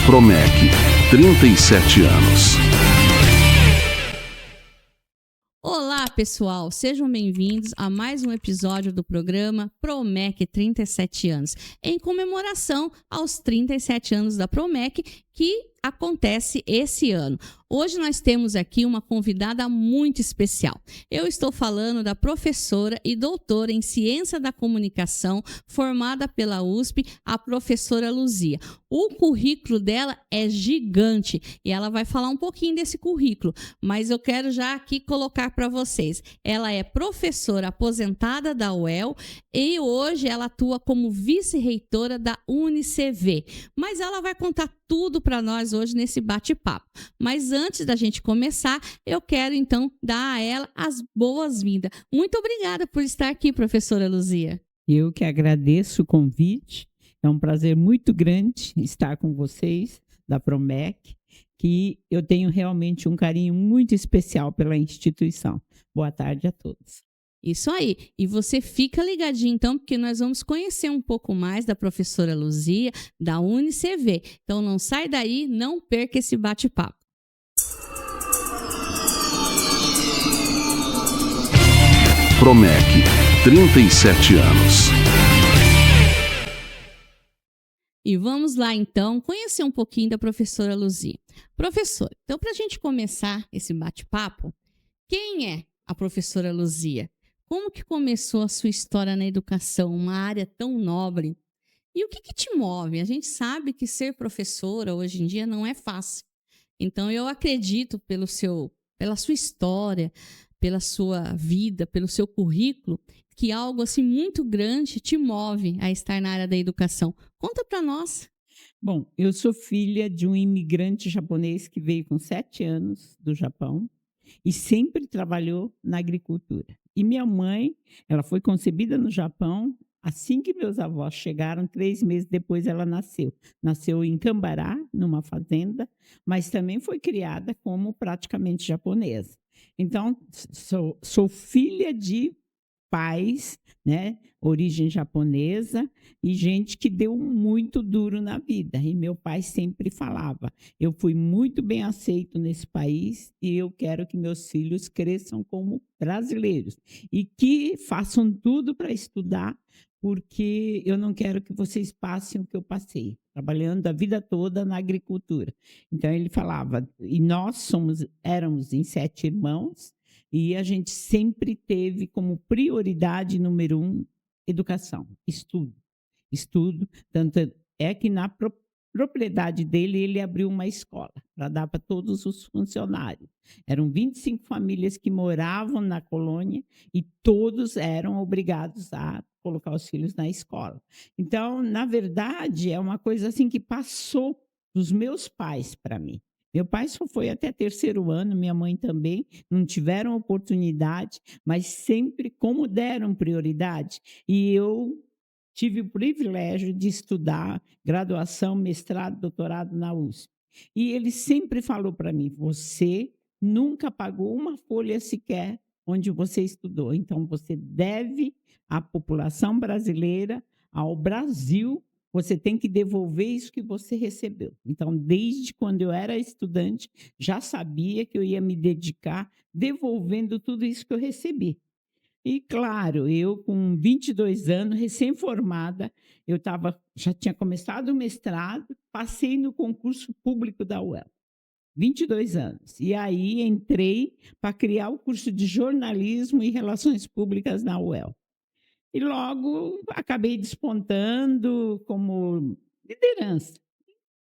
Promec, 37 anos. Olá, pessoal! Sejam bem-vindos a mais um episódio do programa Promec 37 anos, em comemoração aos 37 anos da Promec, que acontece esse ano. Hoje nós temos aqui uma convidada muito especial. Eu estou falando da professora e doutora em Ciência da Comunicação, formada pela USP, a professora Luzia. O currículo dela é gigante e ela vai falar um pouquinho desse currículo, mas eu quero já aqui colocar para vocês. Ela é professora aposentada da UEL e hoje ela atua como vice-reitora da UniCV, mas ela vai contar tudo para nós hoje nesse bate-papo. Mas antes da gente começar, eu quero então dar a ela as boas-vindas. Muito obrigada por estar aqui, professora Luzia. Eu que agradeço o convite. É um prazer muito grande estar com vocês da Promec, que eu tenho realmente um carinho muito especial pela instituição. Boa tarde a todos. Isso aí. E você fica ligadinho, então, porque nós vamos conhecer um pouco mais da professora Luzia, da UniCV. Então, não sai daí, não perca esse bate-papo. Promec, 37 anos. E vamos lá, então, conhecer um pouquinho da professora Luzia. Professora, então, para a gente começar esse bate-papo, quem é a professora Luzia? Como que começou a sua história na educação, uma área tão nobre? E o que te move? A gente sabe que ser professora hoje em dia não é fácil. Então, eu acredito pela sua história, pela sua vida, pelo seu currículo, que algo assim muito grande te move a estar na área da educação. Conta para nós. Bom, eu sou filha de um imigrante japonês que veio com 7 anos do Japão e sempre trabalhou na agricultura. E minha mãe, ela foi concebida no Japão. Assim que meus avós chegaram, 3 meses depois ela nasceu. Nasceu em Cambará, numa fazenda, mas também foi criada como praticamente japonesa. Então, sou filha de pais, né, origem japonesa, e gente que deu muito duro na vida. E meu pai sempre falava: eu fui muito bem aceito nesse país e eu quero que meus filhos cresçam como brasileiros e que façam tudo para estudar, porque eu não quero que vocês passem o que eu passei, trabalhando a vida toda na agricultura. Então ele falava, e nós éramos em 7 irmãos, e a gente sempre teve como prioridade número 1 educação, estudo. Estudo, tanto é que na propriedade dele, ele abriu uma escola para dar para todos os funcionários. Eram 25 famílias que moravam na colônia e todos eram obrigados a colocar os filhos na escola. Então, na verdade, é uma coisa assim que passou dos meus pais para mim. Meu pai só foi até 3º ano, minha mãe também, não tiveram oportunidade, mas sempre como deram prioridade. E eu tive o privilégio de estudar graduação, mestrado, doutorado na USP. E ele sempre falou para mim: você nunca pagou uma folha sequer onde você estudou. Então, você deve à população brasileira, ao Brasil, você tem que devolver isso que você recebeu. Então, desde quando eu era estudante, já sabia que eu ia me dedicar devolvendo tudo isso que eu recebi. E, claro, eu com 22 anos, recém-formada, já tinha começado o mestrado, passei no concurso público da UEL. 22 anos. E aí entrei para criar o curso de jornalismo e relações públicas na UEL. E logo acabei despontando como liderança.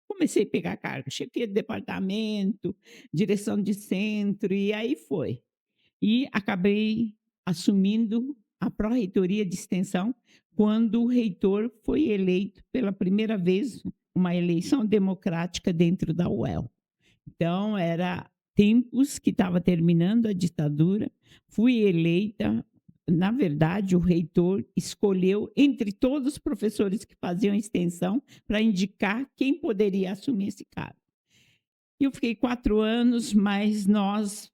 Comecei a pegar cargo, chefia de departamento, direção de centro, e aí foi. E acabei assumindo a pró-reitoria de extensão quando o reitor foi eleito pela primeira vez, uma eleição democrática dentro da UEL. Então, era tempos que estava terminando a ditadura, fui eleita. Na verdade, o reitor escolheu entre todos os professores que faziam extensão para indicar quem poderia assumir esse cargo. Eu fiquei 4 anos, mas nós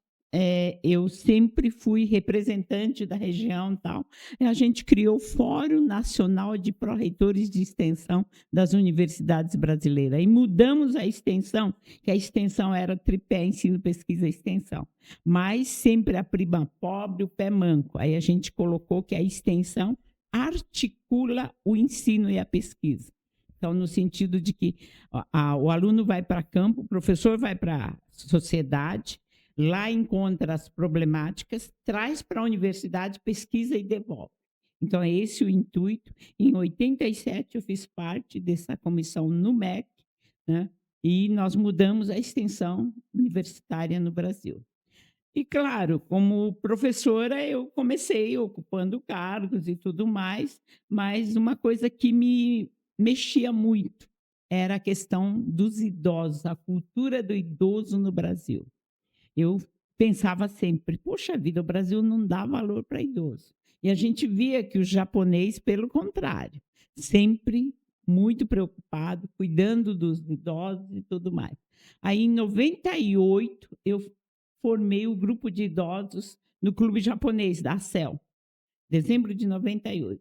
eu sempre fui representante da região e tal. E a gente criou o Fórum Nacional de Pró-Reitores de Extensão das Universidades Brasileiras. E mudamos a extensão, que a extensão era tripé, ensino, pesquisa e extensão. Mas sempre a prima pobre, o pé manco. Aí a gente colocou que a extensão articula o ensino e a pesquisa. Então, no sentido de que o aluno vai para campo, o professor vai para a sociedade, lá encontra as problemáticas, traz para a universidade, pesquisa e devolve. Então, é esse o intuito. Em 87, eu fiz parte dessa comissão no MEC, né? E nós mudamos a extensão universitária no Brasil. E, claro, como professora, eu comecei ocupando cargos e tudo mais, mas uma coisa que me mexia muito era a questão dos idosos, a cultura do idoso no Brasil. Eu pensava sempre, poxa vida, o Brasil não dá valor para idoso. E a gente via que o japonês, pelo contrário, sempre muito preocupado, cuidando dos idosos e tudo mais. Aí, em 98, eu formei o grupo de idosos no Clube Japonês, da ACEL, dezembro de 98.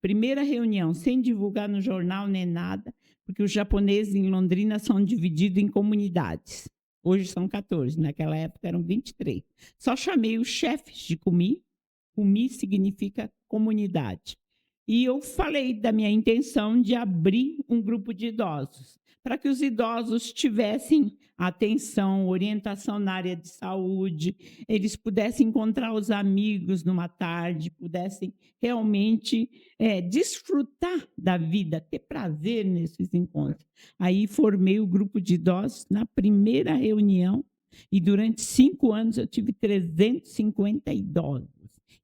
Primeira reunião, sem divulgar no jornal nem nada, porque os japoneses em Londrina são divididos em comunidades. Hoje são 14, naquela época eram 23. Só chamei os chefes de Kumi. Kumi significa comunidade. E eu falei da minha intenção de abrir um grupo de idosos, para que os idosos tivessem atenção, orientação na área de saúde, eles pudessem encontrar os amigos numa tarde, pudessem realmente desfrutar da vida, ter prazer nesses encontros. Aí formei o grupo de idosos na primeira reunião e durante 5 anos eu tive 350 idosos.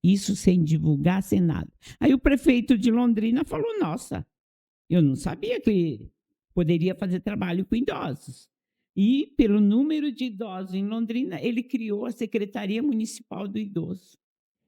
Isso sem divulgar, sem nada. Aí o prefeito de Londrina falou, nossa, eu não sabia que poderia fazer trabalho com idosos. E, pelo número de idosos em Londrina, ele criou a Secretaria Municipal do Idoso.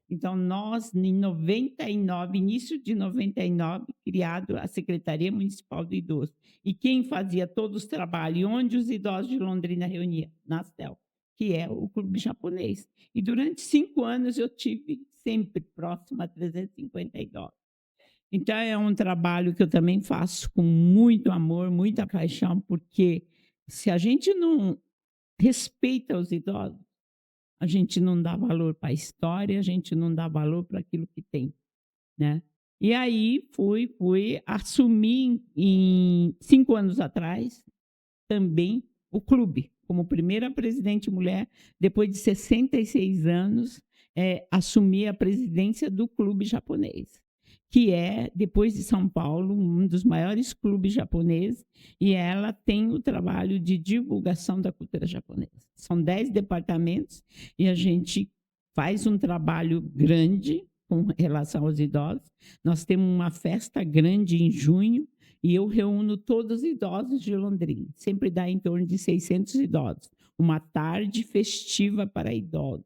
Então, nós, em 99, início de 99, criado a Secretaria Municipal do Idoso. E quem fazia todos os trabalhos, onde os idosos de Londrina reuniam? Na CEL, que é o Clube Japonês. E durante 5 anos eu tive sempre próximo a 350 idosos. Então, é um trabalho que eu também faço com muito amor, muita paixão, porque se a gente não respeita os idosos, a gente não dá valor para a história, a gente não dá valor para aquilo que tem, né? E aí fui assumir, 5 anos atrás, também o clube, como primeira presidente mulher, depois de 66 anos, assumi a presidência do Clube Japonês, que é, depois de São Paulo, um dos maiores clubes japoneses, e ela tem o trabalho de divulgação da cultura japonesa. São 10 departamentos, e a gente faz um trabalho grande com relação aos idosos. Nós temos uma festa grande em junho, e eu reúno todos os idosos de Londrina. Sempre dá em torno de 600 idosos. Uma tarde festiva para idosos.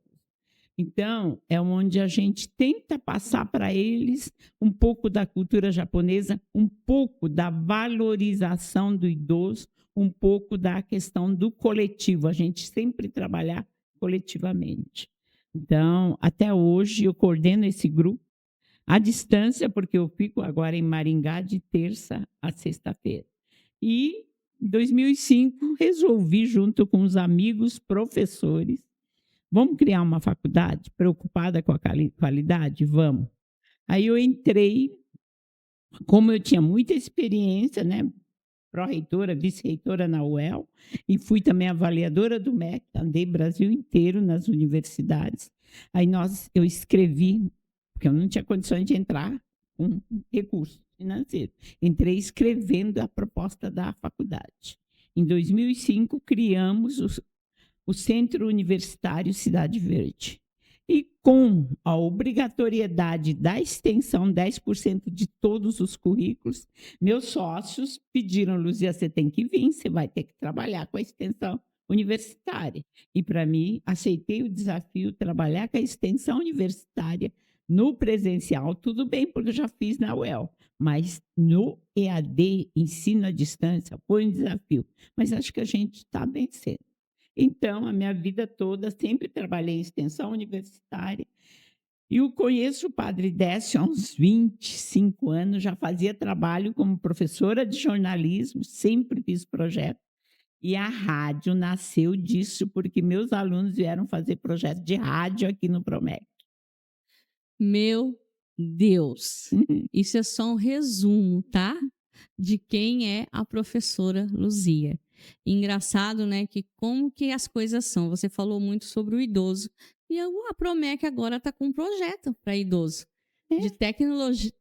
Então, é onde a gente tenta passar para eles um pouco da cultura japonesa, um pouco da valorização do idoso, um pouco da questão do coletivo. A gente sempre trabalhar coletivamente. Então, até hoje, eu coordeno esse grupo à distância, porque eu fico agora em Maringá de terça a sexta-feira. E, em 2005, resolvi, junto com os amigos professores, vamos criar uma faculdade preocupada com a qualidade? Vamos. Aí eu entrei, como eu tinha muita experiência, né? Pró-reitora, vice-reitora na UEL, e fui também avaliadora do MEC, andei Brasil inteiro nas universidades. Aí eu escrevi, porque eu não tinha condições de entrar com recurso financeiro. Entrei escrevendo a proposta da faculdade. Em 2005, criamos o Centro Universitário Cidade Verde. E com a obrigatoriedade da extensão, 10% de todos os currículos, meus sócios pediram, Luzia, você tem que vir, você vai ter que trabalhar com a extensão universitária. E, para mim, aceitei o desafio, trabalhar com a extensão universitária no presencial, tudo bem, porque eu já fiz na UEL, mas no EAD, ensino à distância, foi um desafio. Mas acho que a gente está vencendo. Então, a minha vida toda sempre trabalhei em extensão universitária. E eu conheço o Padre Décio há uns 25 anos, já fazia trabalho como professora de jornalismo, sempre fiz projeto. E a rádio nasceu disso, porque meus alunos vieram fazer projeto de rádio aqui no Promec. Meu Deus! Uhum. Isso é só um resumo, tá? De quem é a professora Luzia. Engraçado, né? Que como que as coisas são. Você falou muito sobre o idoso. E a Promec agora está com um projeto para idoso. De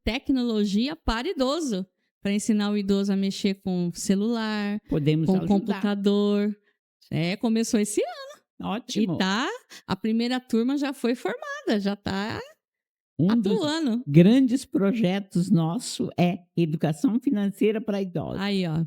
tecnologia para idoso. Para ensinar o idoso a mexer com celular, Podemos com ajudar. computador. Começou esse ano. Ótimo. E a primeira turma já foi formada, já está Um dos atuando. grandes projetos nosso é educação financeira para idosos. Aí, ó.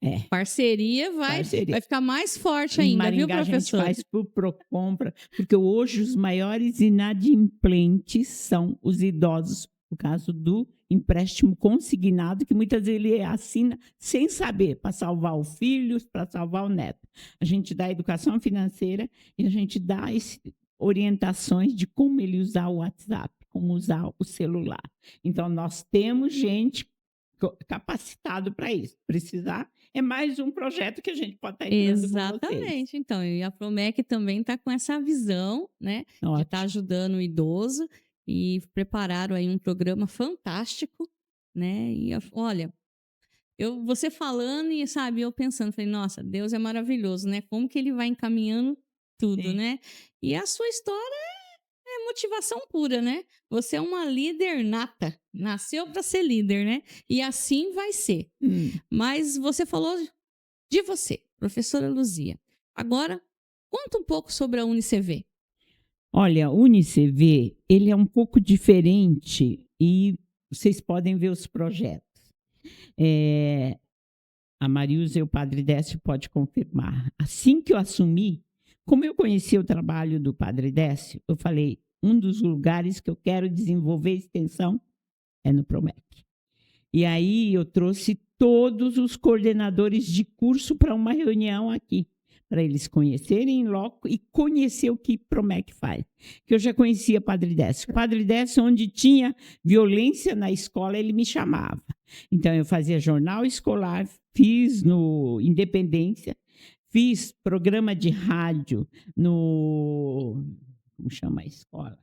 É. Parceria vai ficar mais forte Em ainda, viu, Maringá, professor? a gente faz por Procompra, porque hoje os maiores inadimplentes são os idosos, por causa do empréstimo consignado, que muitas vezes ele assina sem saber, para salvar o filho, para salvar o neto. A gente dá educação financeira e a gente dá orientações de como ele usar o WhatsApp, como usar o celular. Então, nós temos gente capacitado para isso. Precisar, é mais um projeto que a gente pode estar entrando com vocês. Exatamente. Então, e a Promec também está com essa visão, né, de estar ajudando o idoso e prepararam aí um programa fantástico, né? E olha, você falando e, sabe, eu pensando, falei, nossa, Deus é maravilhoso, né? Como que ele vai encaminhando tudo, Sim. né? E a sua história é motivação pura, né? Você é uma líder nata, nasceu para ser líder, né? E assim vai ser. Mas você falou de você, professora Luzia. Agora, conta um pouco sobre a UniCV. Olha, o UniCV, ele é um pouco diferente e vocês podem ver os projetos. A Marilza e o Padre Décio pode confirmar. Assim que eu assumi, como eu conhecia o trabalho do Padre Décio, eu falei, um dos lugares que eu quero desenvolver extensão é no Promec. E aí eu trouxe todos os coordenadores de curso para uma reunião aqui, para eles conhecerem em loco e conhecer o que Promec faz. Que eu já conhecia Padre Décio. Padre Décio, onde tinha violência na escola, ele me chamava. Então, eu fazia jornal escolar, fiz no Independência, fiz programa de rádio no... Como chama a escola?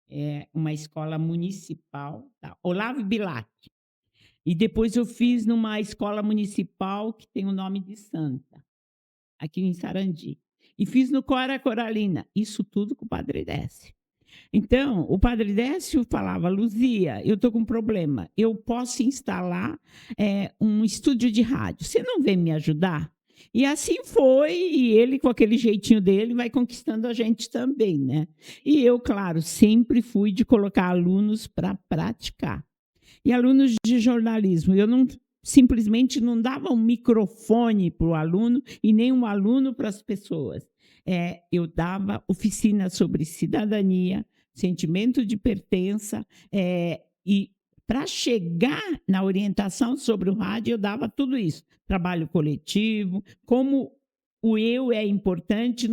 É uma escola municipal, tá? Olavo Bilac. E depois eu fiz numa escola municipal que tem o nome de Santa, aqui em Sarandi. E fiz no Cora Coralina. Isso tudo com o Padre Décio. Então, o Padre Décio falava, Luzia, eu estou com um problema. Eu posso instalar um estúdio de rádio. Você não vem me ajudar? E assim foi, e ele, com aquele jeitinho dele, vai conquistando a gente também, né? E eu, claro, sempre fui de colocar alunos para praticar. E alunos de jornalismo, eu não simplesmente não dava um microfone para o aluno e nem um aluno para as pessoas. Eu dava oficina sobre cidadania, sentimento de pertença, e para chegar na orientação sobre o rádio, eu dava tudo isso. Trabalho coletivo, como o eu é importante,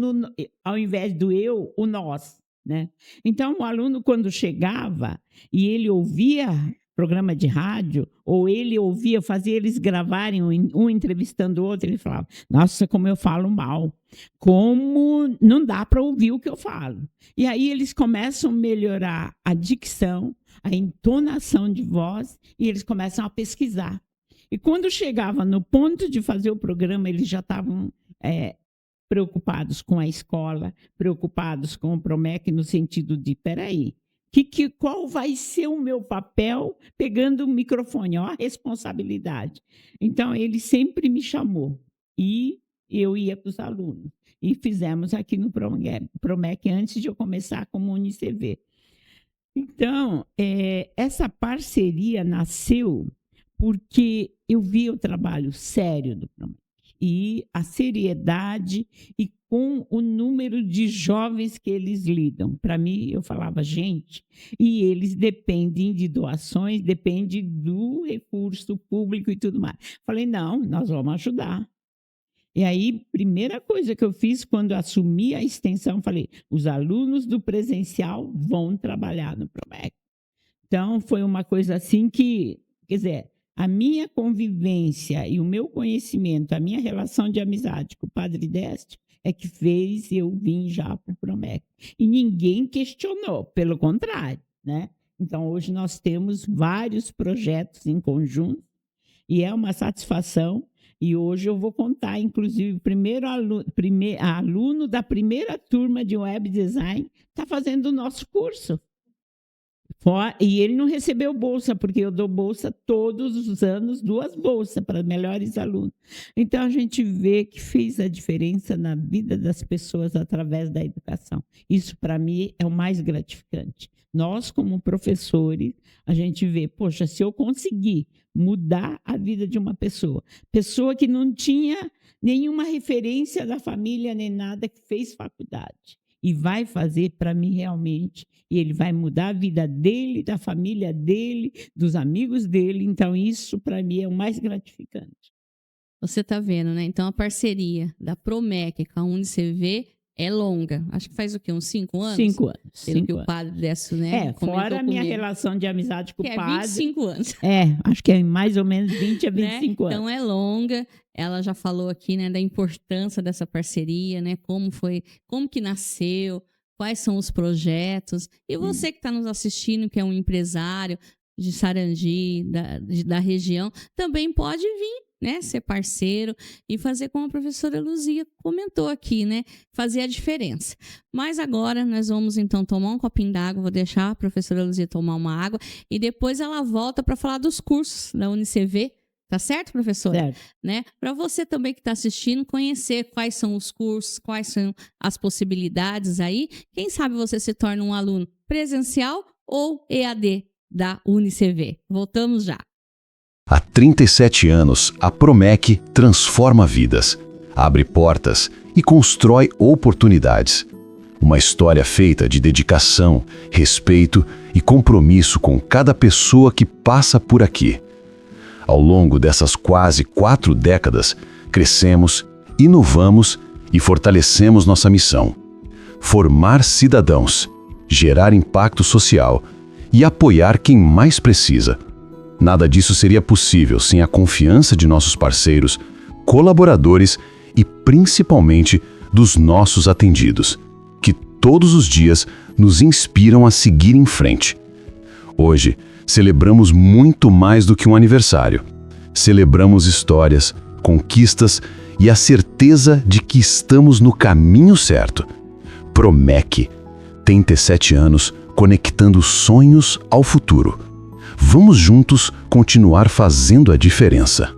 ao invés do eu, o nós. Né? Então, o aluno, quando chegava e ele ouvia programa de rádio, ou ele ouvia, fazia eles gravarem um entrevistando o outro, ele falava, nossa, como eu falo mal, como não dá para ouvir o que eu falo. E aí eles começam a melhorar a dicção, a entonação de voz, e eles começam a pesquisar. E quando chegava no ponto de fazer o programa, eles já estavam preocupados com a escola, preocupados com o Promec, no sentido de, peraí, qual vai ser o meu papel pegando o microfone? Ó, a responsabilidade. Então, ele sempre me chamou e eu ia para os alunos. E fizemos aqui no Promec antes de eu começar como UniCV. Então, essa parceria nasceu porque eu vi o trabalho sério do Promec e a seriedade e com o número de jovens que eles lidam. Para mim, eu falava, gente, e eles dependem de doações, dependem do recurso público e tudo mais. Falei, não, nós vamos ajudar. E aí, primeira coisa que eu fiz quando assumi a extensão, falei, os alunos do presencial vão trabalhar no PROMEC. Então, foi uma coisa assim que, quer dizer, a minha convivência e o meu conhecimento, a minha relação de amizade com o Padre Décio é que fez eu vir já para o PROMEC. E ninguém questionou, pelo contrário, né? Então, hoje nós temos vários projetos em conjunto e é uma satisfação. E hoje eu vou contar, inclusive, o primeiro aluno da primeira turma de web design está fazendo o nosso curso. E ele não recebeu bolsa, porque eu dou bolsa todos os anos, 2 bolsas para melhores alunos. Então, a gente vê que fez a diferença na vida das pessoas através da educação. Isso, para mim, é o mais gratificante. Nós, como professores, a gente vê, poxa, se eu conseguir mudar a vida de uma pessoa que não tinha nenhuma referência da família nem nada, que fez faculdade, e vai fazer, para mim, realmente, e ele vai mudar a vida dele, da família dele, dos amigos dele. Então, isso, para mim, é o mais gratificante. Você está vendo, né? Então, a parceria da PROMEC com a UniCV é longa. Acho que faz o quê? Uns 5 anos? 5 anos. Pelo que o Padre Décio, né? Fora a minha relação de amizade com o Padre. É 25 anos. Acho que é mais ou menos 20 a 25 anos. Então, é longa. Ela já falou aqui, né, da importância dessa parceria, né? Como que nasceu, quais são os projetos. E você que está nos assistindo, que é um empresário de Sarandi, da região, também pode vir, né, ser parceiro e fazer como a professora Luzia comentou aqui, né, fazer a diferença. Mas agora nós vamos então tomar um copinho d'água, vou deixar a professora Luzia tomar uma água e depois ela volta para falar dos cursos da UniCV. Tá certo, professora? Certo. Né? Para você também que está assistindo, conhecer quais são os cursos, quais são as possibilidades aí. Quem sabe você se torna um aluno presencial ou EAD da UniCV. Voltamos já. Há 37 anos, a PROMEC transforma vidas, abre portas e constrói oportunidades. Uma história feita de dedicação, respeito e compromisso com cada pessoa que passa por aqui. Ao longo dessas quase 4 décadas, crescemos, inovamos e fortalecemos nossa missão: formar cidadãos, gerar impacto social e apoiar quem mais precisa. Nada disso seria possível sem a confiança de nossos parceiros, colaboradores e, principalmente, dos nossos atendidos, que todos os dias nos inspiram a seguir em frente. Hoje, celebramos muito mais do que um aniversário. Celebramos histórias, conquistas e a certeza de que estamos no caminho certo. PROMEC, 37 anos conectando sonhos ao futuro. Vamos juntos continuar fazendo a diferença.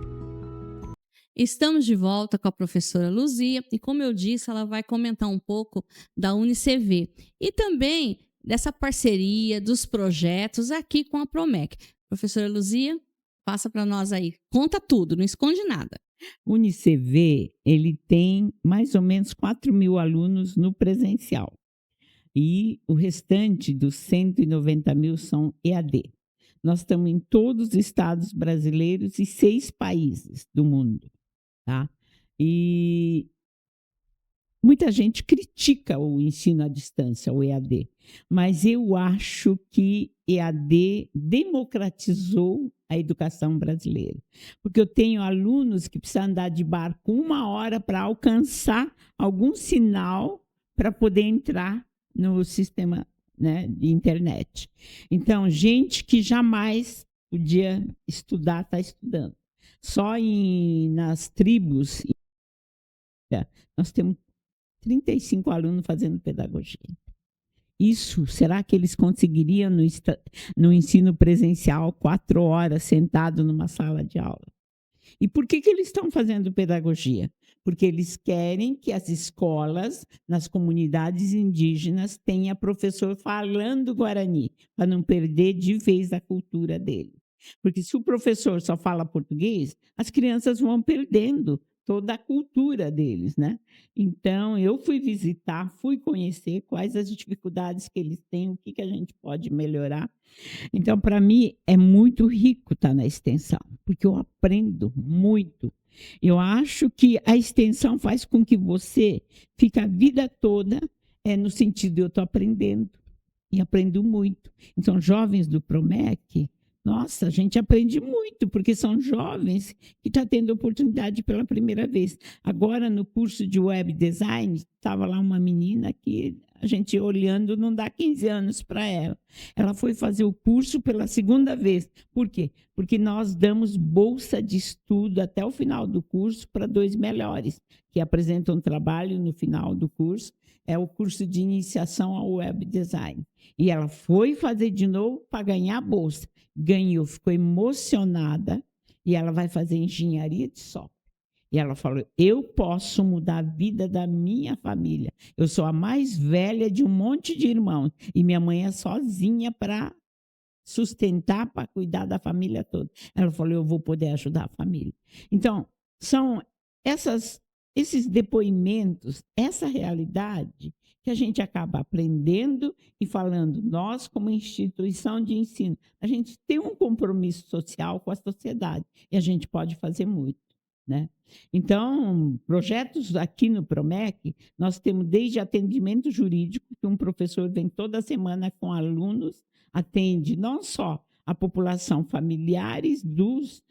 Estamos de volta com a professora Luzia e, como eu disse, ela vai comentar um pouco da UniCV e também dessa parceria, dos projetos aqui com a PROMEC. Professora Luzia, passa para nós aí. Conta tudo, não esconde nada. O UniCV, ele tem mais ou menos 4.000 alunos no presencial. E o restante dos 190.000 são EAD. Nós estamos em todos os estados brasileiros e 6 países do mundo. Tá? E muita gente critica o ensino à distância, o EAD, mas eu acho que EAD democratizou a educação brasileira. Porque eu tenho alunos que precisam andar de barco 1 hora para alcançar algum sinal para poder entrar no sistema, né, de internet. Então, gente que jamais podia estudar, está estudando. Só nas tribos, nós temos 35 alunos fazendo pedagogia. Isso, será que eles conseguiriam no ensino presencial 4 horas sentado numa sala de aula? E por que eles estão fazendo pedagogia? Porque eles querem que as escolas, nas comunidades indígenas, tenham professor falando Guarani, para não perder de vez a cultura dele. Porque se o professor só fala português, as crianças vão perdendo toda a cultura deles, né? Então, eu fui visitar, fui conhecer quais as dificuldades que eles têm, o que a gente pode melhorar. Então, para mim, é muito rico estar na extensão, porque eu aprendo muito. Eu acho que a extensão faz com que você fique a vida toda no sentido de eu estou aprendendo e aprendo muito. Então, jovens do Promec, nossa, a gente aprende muito, porque são jovens que estão tendo oportunidade pela primeira vez. Agora, no curso de web design, estava lá uma menina que a gente olhando não dá 15 anos para ela. Ela foi fazer o curso pela segunda vez. Por quê? Porque nós damos bolsa de estudo até o final do curso para 2 melhores, que apresentam um trabalho no final do curso. É o curso de iniciação ao web design. E ela foi fazer de novo para ganhar a bolsa. Ganhou, ficou emocionada, e ela vai fazer engenharia de software. E ela falou, eu posso mudar a vida da minha família. Eu sou a mais velha de um monte de irmãos, e minha mãe é sozinha para sustentar, para cuidar da família toda. Ela falou, eu vou poder ajudar a família. Então, são esses depoimentos, essa realidade que a gente acaba aprendendo e falando, nós, como instituição de ensino, a gente tem um compromisso social com a sociedade e a gente pode fazer muito, né? Então, projetos aqui no Promec, nós temos desde atendimento jurídico, que um professor vem toda semana com alunos, atende não só a população familiares dos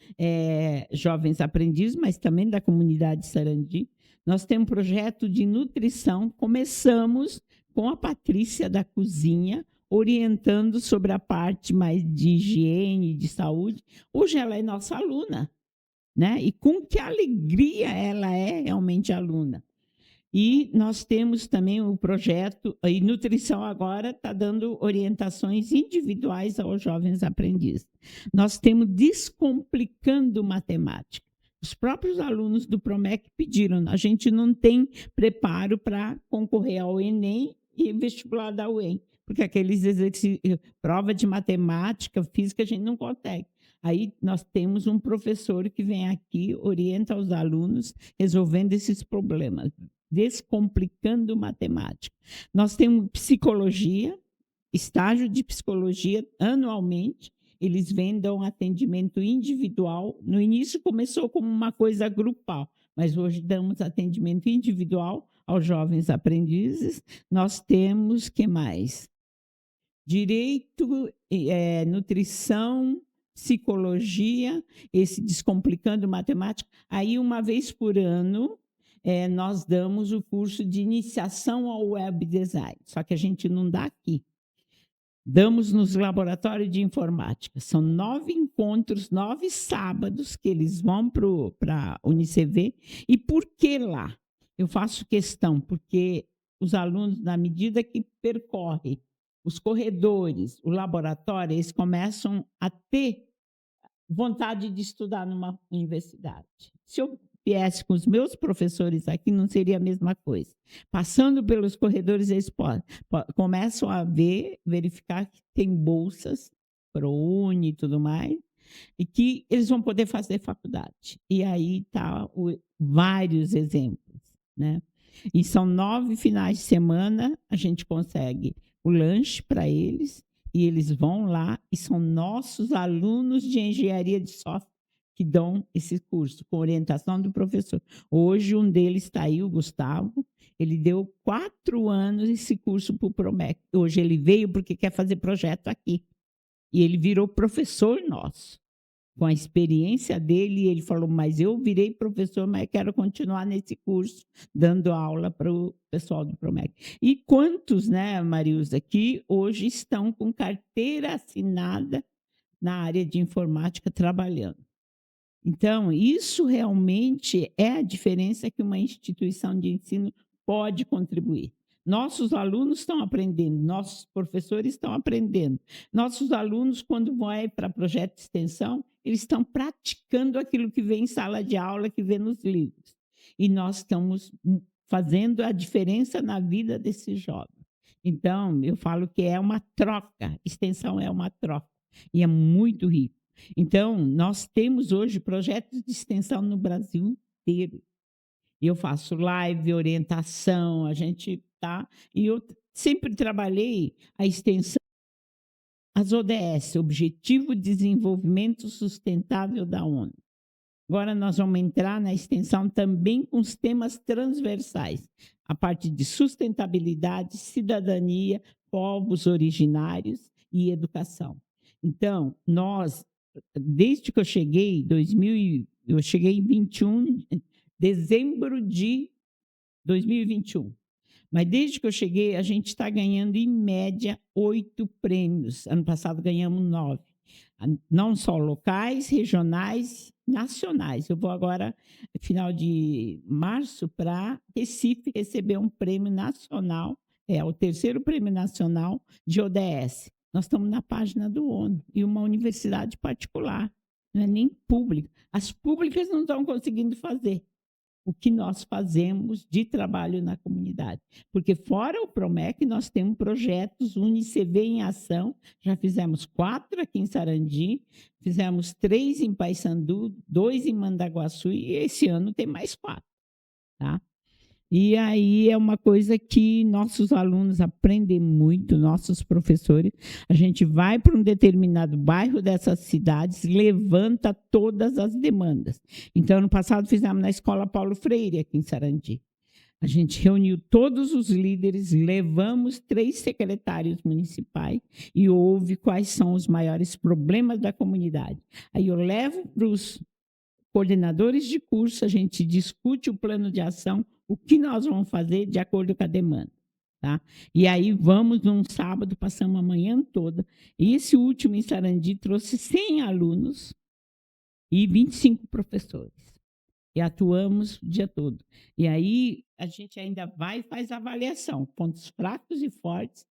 jovens aprendizes, mas também da comunidade Sarandi. Nós temos um projeto de nutrição, começamos com a Patrícia da cozinha, orientando sobre a parte mais de higiene, de saúde. Hoje ela é nossa aluna, né? E com que alegria ela é realmente aluna. E nós temos também o projeto, e nutrição agora está dando orientações individuais aos jovens aprendizes. Nós temos Descomplicando Matemática. Os próprios alunos do Promec pediram, a gente não tem preparo para concorrer ao Enem e vestibular da UEM, porque aqueles exercícios, prova de matemática, física, a gente não consegue. Aí nós temos um professor que vem aqui, orienta os alunos, resolvendo esses problemas. Descomplicando Matemática. Nós temos psicologia, estágio de psicologia anualmente. Eles vêm, dão atendimento individual. No início começou como uma coisa grupal, mas hoje damos atendimento individual aos jovens aprendizes. Nós temos, que mais? Direito, nutrição, psicologia, esse Descomplicando Matemática. Aí, uma vez por ano, nós damos o curso de iniciação ao web design, só que a gente não dá aqui. Damos nos laboratórios de informática. São 9 encontros, 9 sábados que eles vão para a UniCV. E por que lá? Eu faço questão, porque os alunos, na medida que percorrem os corredores, o laboratório, eles começam a ter vontade de estudar numa universidade. Se eu viesse com os meus professores aqui, não seria a mesma coisa. Passando pelos corredores, eles começam a verificar que tem bolsas, ProUni e tudo mais, e que eles vão poder fazer faculdade. E aí está vários exemplos, né? E são 9 finais de semana, a gente consegue o lanche para eles, e eles vão lá e são nossos alunos de engenharia de software que dão esse curso, com orientação do professor. Hoje, um deles está aí, o Gustavo, ele deu 4 anos esse curso para o Promec. Hoje ele veio porque quer fazer projeto aqui. E ele virou professor nosso. Com a experiência dele, ele falou, mas eu virei professor, mas quero continuar nesse curso, dando aula para o pessoal do Promec. E quantos, né, Marilza, que hoje estão com carteira assinada na área de informática trabalhando. Então, isso realmente é a diferença que uma instituição de ensino pode contribuir. Nossos alunos estão aprendendo, nossos professores estão aprendendo. Nossos alunos, quando vão para projeto de extensão, eles estão praticando aquilo que vem em sala de aula, que vê nos livros. E nós estamos fazendo a diferença na vida desses jovens. Então, eu falo que é uma troca, extensão é uma troca, e é muito rico. Então, nós temos hoje projetos de extensão no Brasil inteiro. Eu faço live, orientação, a gente tá. E eu sempre trabalhei a extensão as ODS, Objetivo de Desenvolvimento Sustentável da ONU. Agora nós vamos entrar na extensão também com os temas transversais, a parte de sustentabilidade, cidadania, povos originários e educação. Então, nós, desde que eu cheguei, eu cheguei em 21, dezembro de 2021. Mas desde que eu cheguei, a gente está ganhando, em média, 8 prêmios. Ano passado ganhamos 9. Não só locais, regionais, nacionais. Eu vou agora, no final de março, para Recife receber um prêmio nacional, o 3º prêmio nacional de ODS. Nós estamos na página do ONU, e uma universidade particular, não é nem pública. As públicas não estão conseguindo fazer o que nós fazemos de trabalho na comunidade. Porque fora o PROMEC, nós temos projetos UniCV em ação, já fizemos 4 aqui em Sarandi, fizemos 3 em Paissandu, 2 em Mandaguaçu, e esse ano tem mais 4. Tá? E aí é uma coisa que nossos alunos aprendem muito, nossos professores. A gente vai para um determinado bairro dessas cidades, levanta todas as demandas. Então, ano passado, fizemos na Escola Paulo Freire, aqui em Sarandi. A gente reuniu todos os líderes, levamos 3 secretários municipais e ouve quais são os maiores problemas da comunidade. Aí eu levo para os coordenadores de curso, a gente discute o plano de ação, o que nós vamos fazer de acordo com a demanda. Tá? E aí vamos num sábado, passamos a manhã toda. E esse último em Sarandi trouxe 100 alunos e 25 professores. E atuamos o dia todo. E aí a gente ainda vai e faz a avaliação, pontos fracos e fortes.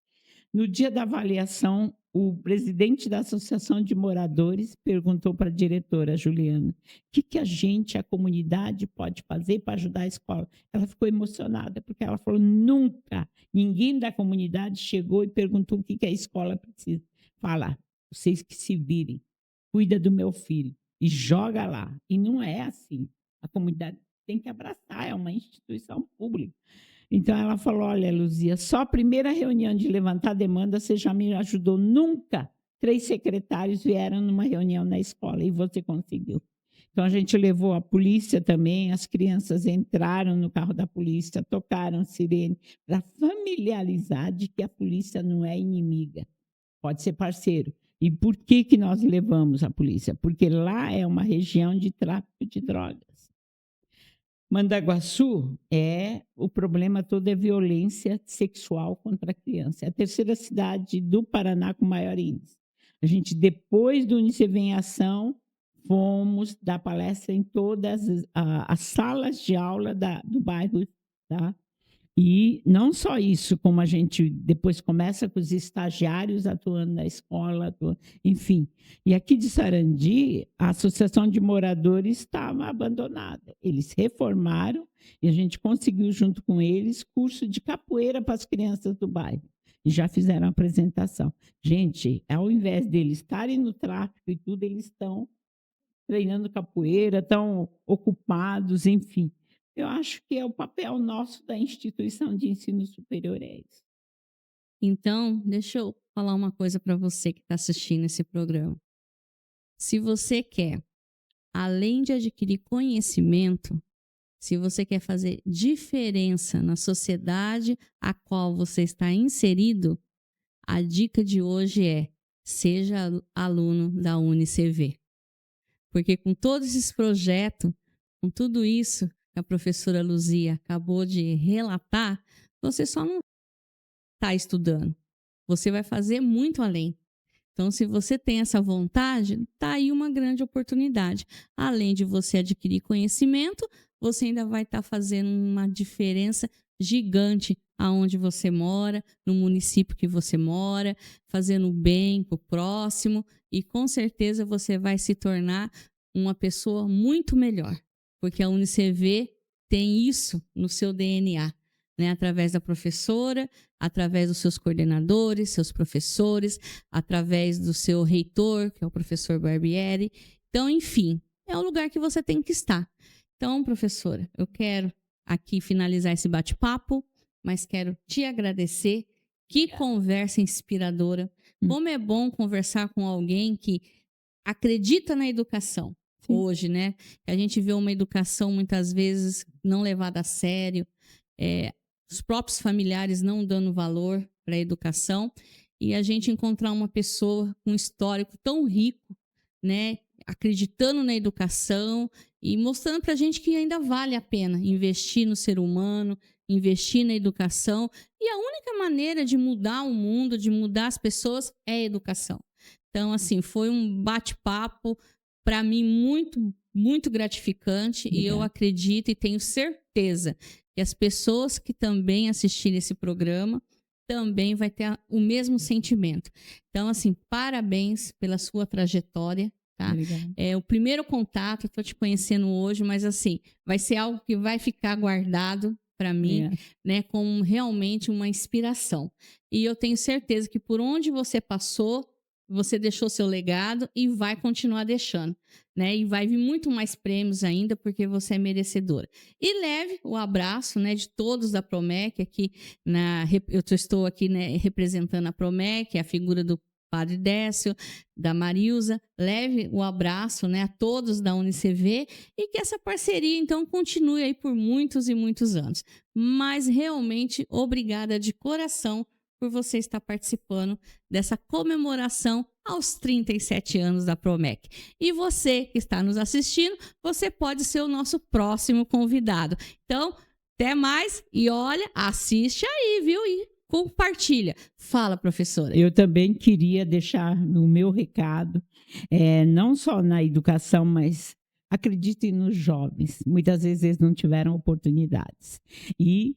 No dia da avaliação, o presidente da Associação de Moradores perguntou para a diretora, Juliana, o que a gente, a comunidade, pode fazer para ajudar a escola. Ela ficou emocionada, porque ela falou, nunca ninguém da comunidade chegou e perguntou o que a escola precisa. Fala, vocês que se virem, cuida do meu filho e joga lá. E não é assim. A comunidade tem que abraçar, é uma instituição pública. Então, ela falou, olha, Luzia, só a primeira reunião de levantar demanda, você já me ajudou. Nunca 3 secretários vieram numa reunião na escola e você conseguiu. Então, a gente levou a polícia também, as crianças entraram no carro da polícia, tocaram sirene, para familiarizar de que a polícia não é inimiga, pode ser parceiro. E por que nós levamos a polícia? Porque lá é uma região de tráfico de drogas. Mandaguaçu, o problema todo é violência sexual contra a criança. É a 3ª cidade do Paraná com maior índice. A gente, depois do UniCV em Ação, fomos dar palestra em todas as salas de aula do bairro. Tá? E não só isso, como a gente depois começa com os estagiários atuando na escola, enfim. E aqui de Sarandi, a Associação de Moradores estava abandonada. Eles reformaram e a gente conseguiu, junto com eles, curso de capoeira para as crianças do bairro. E já fizeram a apresentação. Gente, ao invés deles estarem no tráfico e tudo, eles estão treinando capoeira, estão ocupados, enfim. Eu acho que é o papel nosso da instituição de ensino superior é esse. Então, deixa eu falar uma coisa para você que está assistindo esse programa. Se você quer, além de adquirir conhecimento, se você quer fazer diferença na sociedade a qual você está inserido, a dica de hoje é: seja aluno da UniCV. Porque com todos esses projetos, com tudo isso que a professora Luzia acabou de relatar, você só não está estudando. Você vai fazer muito além. Então, se você tem essa vontade, está aí uma grande oportunidade. Além de você adquirir conhecimento, você ainda vai estar fazendo uma diferença gigante aonde você mora, no município que você mora, fazendo bem para o próximo, e com certeza você vai se tornar uma pessoa muito melhor. Porque a UniCV tem isso no seu DNA, né? Através da professora, através dos seus coordenadores, seus professores, através do seu reitor, que é o professor Barbieri. Então, enfim, é o lugar que você tem que estar. Então, professora, eu quero aqui finalizar esse bate-papo, mas quero te agradecer. Que conversa inspiradora. Como é bom conversar com alguém que acredita na educação. Sim. Hoje, né? A gente vê uma educação muitas vezes não levada a sério, os próprios familiares não dando valor para a educação, e a gente encontrar uma pessoa com um histórico tão rico, né? Acreditando na educação e mostrando para a gente que ainda vale a pena investir no ser humano, investir na educação, e a única maneira de mudar o mundo, de mudar as pessoas, é a educação. Então, assim, foi um bate-papo para mim muito, muito gratificante. E eu acredito e tenho certeza que as pessoas que também assistirem esse programa também vai ter o mesmo sentimento. Então, assim, parabéns pela sua trajetória, tá? Obrigada. É o primeiro contato, estou te conhecendo hoje, mas assim, vai ser algo que vai ficar guardado para mim, né, como realmente uma inspiração. E eu tenho certeza que por onde você passou, você deixou seu legado e vai continuar deixando, né? E vai vir muito mais prêmios ainda, porque você é merecedora. E leve o abraço, né, de todos da Promec aqui. Eu estou aqui, né, representando a Promec, a figura do Padre Décio, da Marilza. Leve o abraço, né, a todos da UniCV, e que essa parceria, então, continue aí por muitos e muitos anos. Mas, realmente, obrigada de coração por você estar participando dessa comemoração aos 37 anos da Promec. E você que está nos assistindo, você pode ser o nosso próximo convidado. Então, até mais e olha, assiste aí, viu? E compartilha. Fala, professora. Eu também queria deixar no meu recado, não só na educação, mas acreditem nos jovens. Muitas vezes eles não tiveram oportunidades. E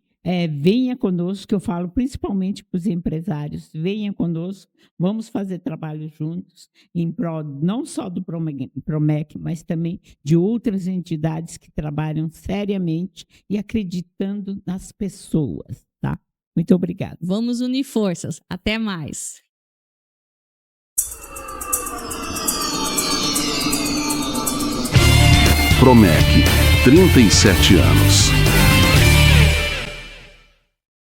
venha conosco, que eu falo principalmente para os empresários, venha conosco, vamos fazer trabalho juntos, em prol não só do Promec, mas também de outras entidades que trabalham seriamente e acreditando nas pessoas, tá? Muito obrigada. Vamos unir forças. Até mais. Promec, 37 anos.